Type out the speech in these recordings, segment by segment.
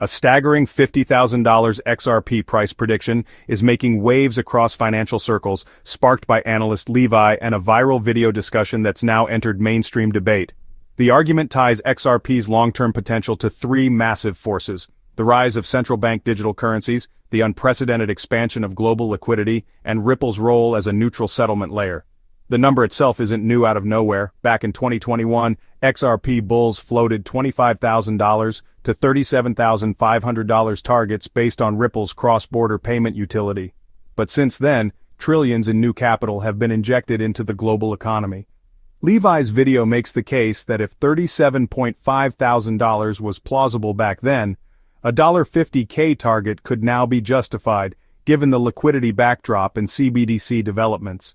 A staggering $50,000 XRP price prediction is making waves across financial circles, sparked by Analyst Levi and a viral video discussion that's now entered mainstream debate. The argument ties XRP's long-term potential to three massive forces: the rise of central bank digital currencies, the unprecedented expansion of global liquidity, and Ripple's role as a neutral settlement layer. The number itself isn't new out of nowhere. Back in 2021, XRP bulls floated $25,000 to $37,500 targets based on Ripple's cross-border payment utility. But since then, trillions in new capital have been injected into the global economy. Levi's video makes the case that if $37.5 thousand was plausible back then, a $50K target could now be justified, given the liquidity backdrop and CBDC developments.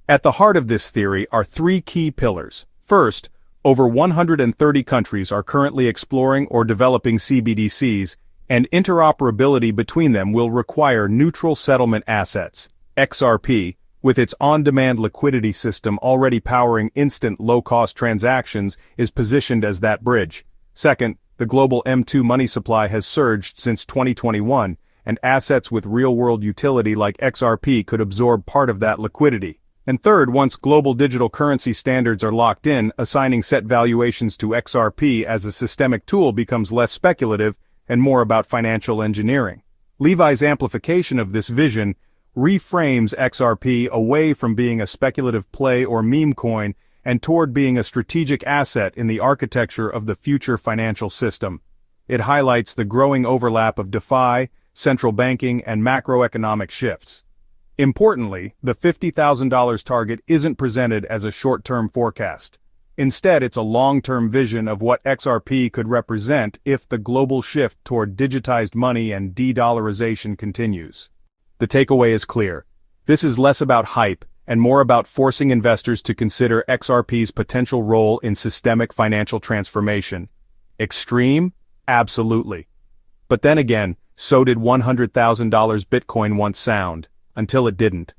At the heart of this theory are three key pillars. First, over 130 countries are currently exploring or developing CBDCs, and interoperability between them will require neutral settlement assets. XRP, with its on-demand liquidity system already powering instant low-cost transactions, is positioned as that bridge. Second, the global M2 money supply has surged since 2021, and assets with real-world utility like XRP could absorb part of that liquidity. And third, once global digital currency standards are locked in, assigning set valuations to XRP as a systemic tool becomes less speculative and more about financial engineering. Levi's amplification of this vision reframes XRP away from being a speculative play or meme coin and toward being a strategic asset in the architecture of the future financial system. It highlights the growing overlap of DeFi, central banking, and macroeconomic shifts. Importantly, the $50,000 target isn't presented as a short-term forecast. Instead, it's a long-term vision of what XRP could represent if the global shift toward digitized money and de-dollarization continues. The takeaway is clear. This is less about hype and more about forcing investors to consider XRP's potential role in systemic financial transformation. Extreme? Absolutely. But then again, so did $100,000 Bitcoin once sound. Until it didn't.